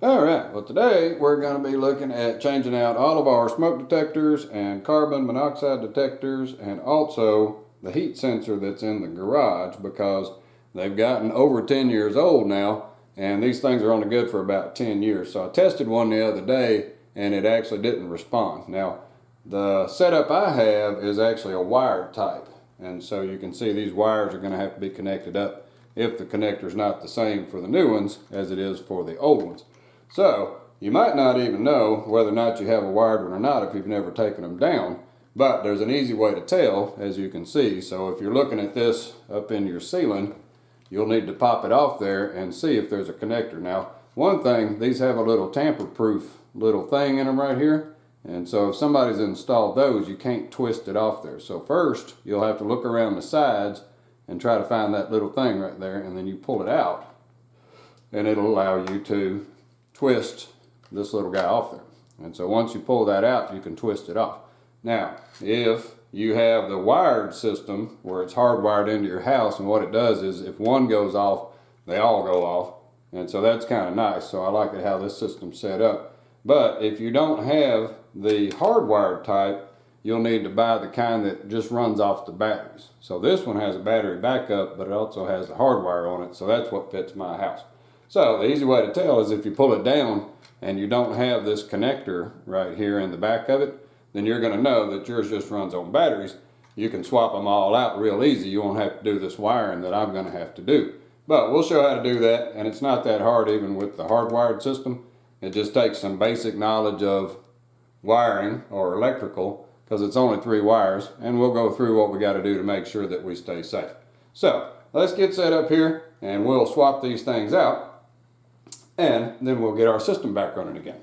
Alright, well today we're going to be looking at changing out all of our smoke detectors and carbon monoxide detectors and also the heat sensor that's in the garage because they've gotten over 10 years old now and these things are only good for about 10 years. So I tested one the other day and it actually didn't respond. Now the setup I have is actually a wired type, and so you can see these wires are going to have to be connected up if the connector is not the same for the new ones as it is for the old ones. So you might not even know whether or not you have a wired one or not if you've never taken them down, but there's an easy way to tell, as you can see. So if you're looking at this up in your ceiling, you'll need to pop it off there and see if there's a connector. Now, one thing, these have a little tamper-proof little thing in them right here, and so if somebody's installed those, you can't twist it off there. So first, you'll have to look around the sides and try to find that little thing right there, and then you pull it out, and it'll allow you to twist this little guy off there. And so once you pull that out, you can twist it off. Now, if you have the wired system where it's hardwired into your house, and what it does is if one goes off, they all go off. And so that's kind of nice. So I like it how this system's set up. But if you don't have the hardwired type, you'll need to buy the kind that just runs off the batteries. So this one has a battery backup, but it also has the hardwire on it. So that's what fits my house. So the easy way to tell is if you pull it down and you don't have this connector right here in the back of it, then you're going to know that yours just runs on batteries. You can swap them all out real easy. You won't have to do this wiring that I'm going to have to do. But we'll show how to do that, and it's not that hard even with the hardwired system. It just takes some basic knowledge of wiring or electrical because it's only 3 wires, and we'll go through what we got to do to make sure that we stay safe. So let's get set up here and we'll swap these things out. And then we'll get our system back running again.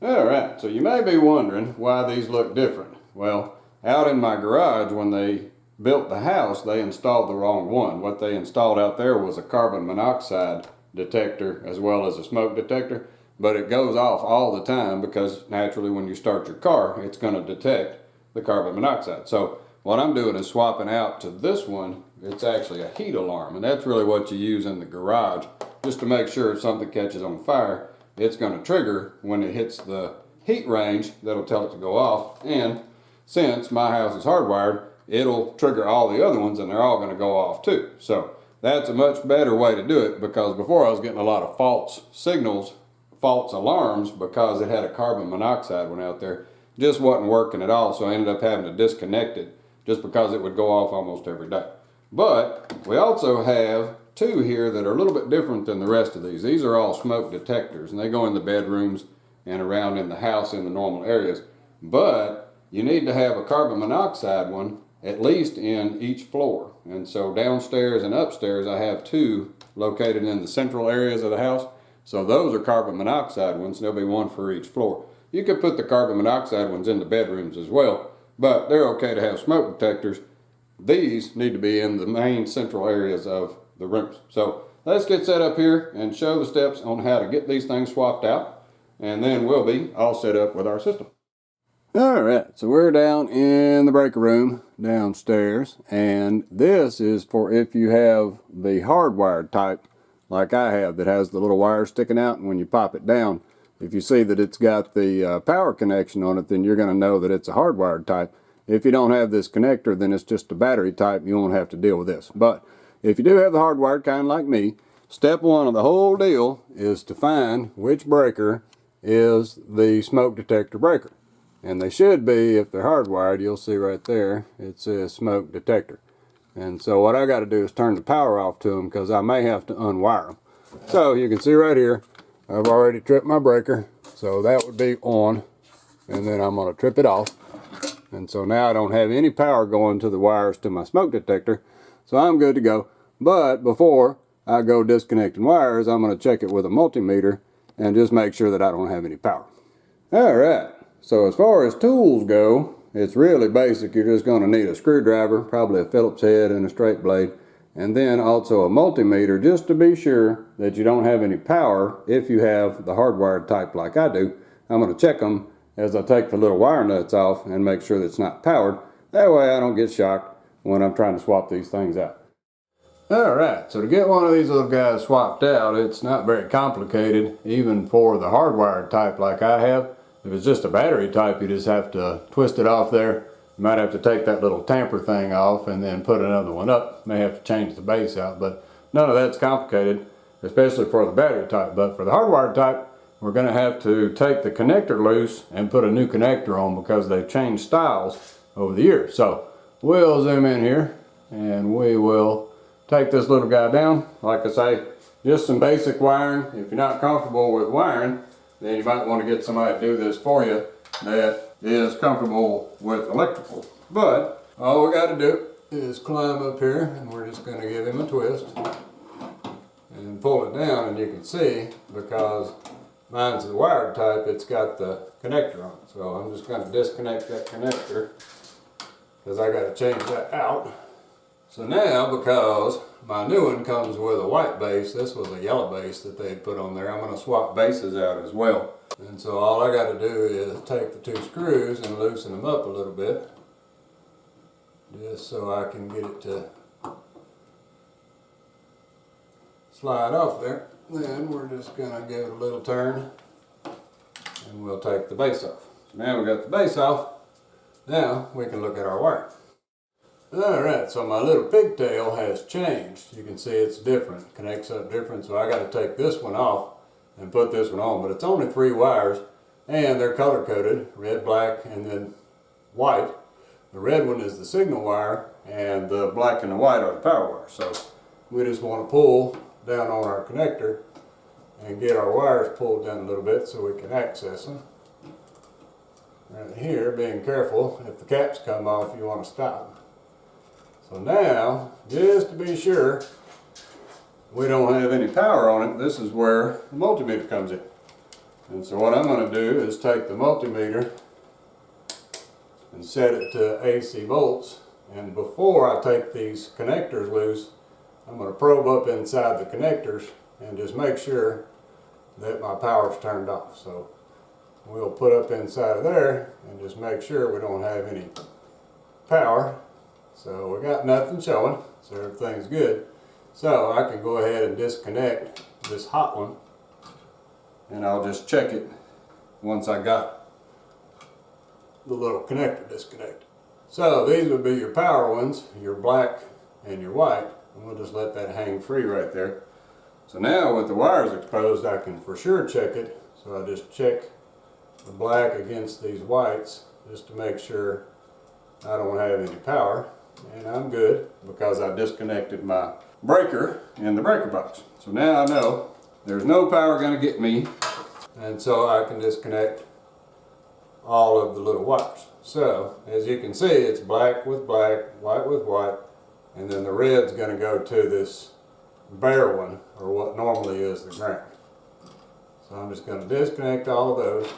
Alright, so you may be wondering why these look different. Well, out in my garage when they built the house, they installed the wrong one. What they installed out there was a carbon monoxide detector as well as a smoke detector, but it goes off all the time because naturally when you start your car, it's going to detect the carbon monoxide. So what I'm doing is swapping out to this one. It's actually a heat alarm, and that's really what you use in the garage just to make sure if something catches on fire, it's going to trigger when it hits the heat range. That'll tell it to go off, and since my house is hardwired, it'll trigger all the other ones and they're all going to go off too. So that's a much better way to do it, because before I was getting a lot of false signals, false alarms, because it had a carbon monoxide one out there. Just wasn't working at all, so I ended up having to disconnect it just because it would go off almost every day. But we also have 2 here that are a little bit different than the rest of these. These are all smoke detectors, and they go in the bedrooms and around in the house in the normal areas. But you need to have a carbon monoxide one at least in each floor. And so downstairs and upstairs I have 2 located in the central areas of the house. So those are carbon monoxide ones. There'll be 1 for each floor. You could put the carbon monoxide ones in the bedrooms as well, but they're okay to have smoke detectors. These need to be in the main central areas of the rooms. So let's get set up here and show the steps on how to get these things swapped out, and then we'll be all set up with our system. Alright, so we're down in the breaker room downstairs, and this is for if you have the hardwired type like I have that has the little wire sticking out, and when you pop it down, if you see that it's got the power connection on it, then you're going to know that it's a hardwired type. If you don't have this connector, then it's just a battery type. You won't have to deal with this. But if you do have the hardwired kind like me, step 1 of the whole deal is to find which breaker is the smoke detector breaker. And they should be, if they're hardwired, you'll see right there, it says smoke detector. And so what I got to do is turn the power off to them because I may have to unwire them. So you can see right here, I've already tripped my breaker. So that would be on, and then I'm going to trip it off. And so now I don't have any power going to the wires to my smoke detector, so I'm good to go. But before I go disconnecting wires, I'm going to check it with a multimeter and just make sure that I don't have any power. Alright, so as far as tools go, it's really basic. You're just going to need a screwdriver, probably a Phillips head and a straight blade, and then also a multimeter just to be sure that you don't have any power if you have the hardwired type like I do. I'm going to check them as I take the little wire nuts off and make sure that it's not powered. That way I don't get shocked when I'm trying to swap these things out. Alright, so to get one of these little guys swapped out, it's not very complicated, even for the hardwired type like I have. If it's just a battery type, you just have to twist it off there. You might have to take that little tamper thing off and then put another one up. May have to change the base out, but none of that's complicated, especially for the battery type. But for the hardwired type, we're going to have to take the connector loose and put a new connector on because they've changed styles over the years. So we'll zoom in here and we will take this little guy down. Like I say, just some basic wiring. If you're not comfortable with wiring, then you might want to get somebody to do this for you that is comfortable with electrical. But all we got to do is climb up here, and we're just going to give him a twist and pull it down. And you can see, because mine's the wired type, it's got the connector on it. So I'm just going to disconnect that connector because I got to change that out. So now, because my new one comes with a white base, this was a yellow base that they had put on there, I'm going to swap bases out as well. And so all I got to do is take the two screws and loosen them up a little bit, just so I can get it to slide off there. Then we're just going to give it a little turn and we'll take the base off. So now we got the base off, now we can look at our wire. Alright, so my little pigtail has changed. You can see it's different, connects up different, so I got to take this one off and put this one on. But it's only 3 wires and they're color coded, red, black, and then white. The red one is the signal wire and the black and the white are the power wires. So we just want to pull down on our connector and get our wires pulled down a little bit so we can access them. Right here, being careful, if the caps come off you want to stop. So now, just to be sure we don't have any power on it, this is where the multimeter comes in. And so what I'm going to do is take the multimeter and set it to AC volts. And before I take these connectors loose, I'm going to probe up inside the connectors and just make sure that my power's turned off. So we'll put up inside of there and just make sure we don't have any power. So we got nothing showing, so everything's good. So I can go ahead and disconnect this hot one, and I'll just check it once I got the little connector disconnected. So these would be your power ones, your black and your white, and we'll just let that hang free right there. So now with the wires exposed, I can for sure check it. So I just check the black against these whites just to make sure I don't have any power. And I'm good because I disconnected my breaker in the breaker box. So now I know there's no power going to get me, and so I can disconnect all of the little wires. So as you can see, it's black with black, white with white, and then the red's going to go to this bare one, or what normally is the ground. So I'm just going to disconnect all of those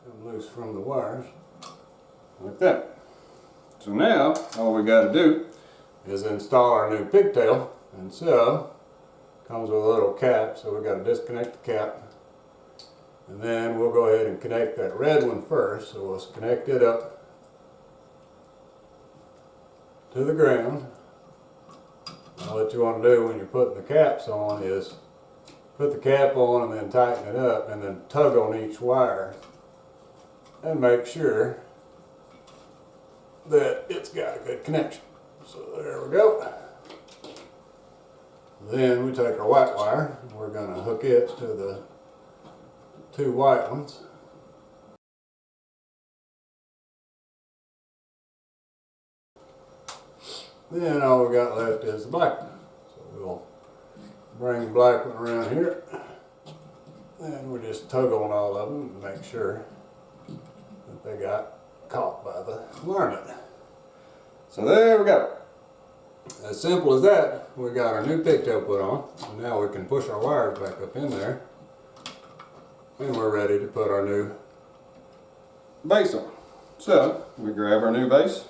and loose from the wires like that. So now, all we got to do is install our new pigtail, and so it comes with a little cap, so we got to disconnect the cap, and then we'll go ahead and connect that red one first. So we'll connect it up to the ground. Now what you want to do when you're putting the caps on is put the cap on and then tighten it up, and then tug on each wire and make sure that it's got a good connection. So there we go. Then we take our white wire and we're going to hook it to the 2 white ones. Then all we got left is the black one. So we'll bring the black one around here. And we just tug on all of them and make sure that they got caught by the wire nut. So there we go. As simple as that, we got our new pigtail put on. And now we can push our wires back up in there. And we're ready to put our new base on. So we grab our new base,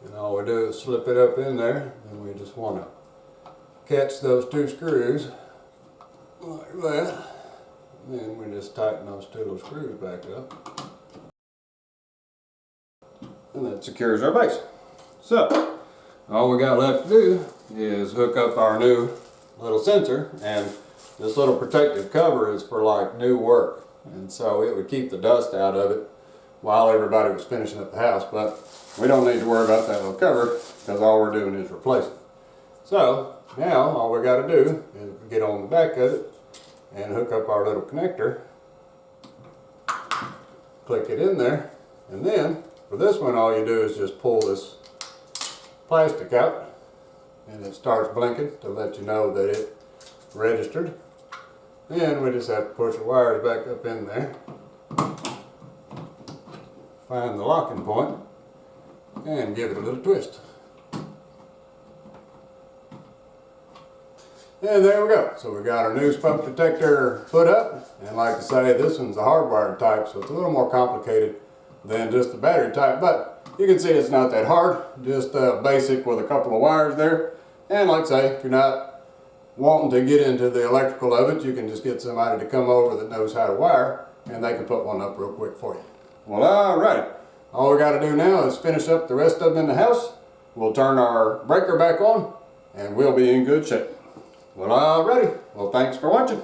and all we do is slip it up in there, and we just want to catch those 2 screws like that. And then we just tighten those 2 little screws back up. And that secures our base. So all we got left to do is hook up our new little sensor, and this little protective cover is for like new work, and so it would keep the dust out of it while everybody was finishing up the house. But we don't need to worry about that little cover because all we're doing is replacing. So now all we got to do is get on the back of it and hook up our little connector, click it in there, and then for this one all you do is just pull this plastic out and it starts blinking to let you know that it registered. Then we just have to push the wires back up in there, find the locking point, and give it a little twist. And there we go. So we got our new smoke detector put up, and like I say, this one's a hardwired type, so it's a little more complicated than just the battery type, but you can see it's not that hard, just basic with a couple of wires there. And like I say, if you're not wanting to get into the electrical of it, you can just get somebody to come over that knows how to wire, and they can put one up real quick for you. Well, alright. All we got to do now is finish up the rest of them in the house. We'll turn our breaker back on, and we'll be in good shape. Well, alrighty. Well, thanks for watching.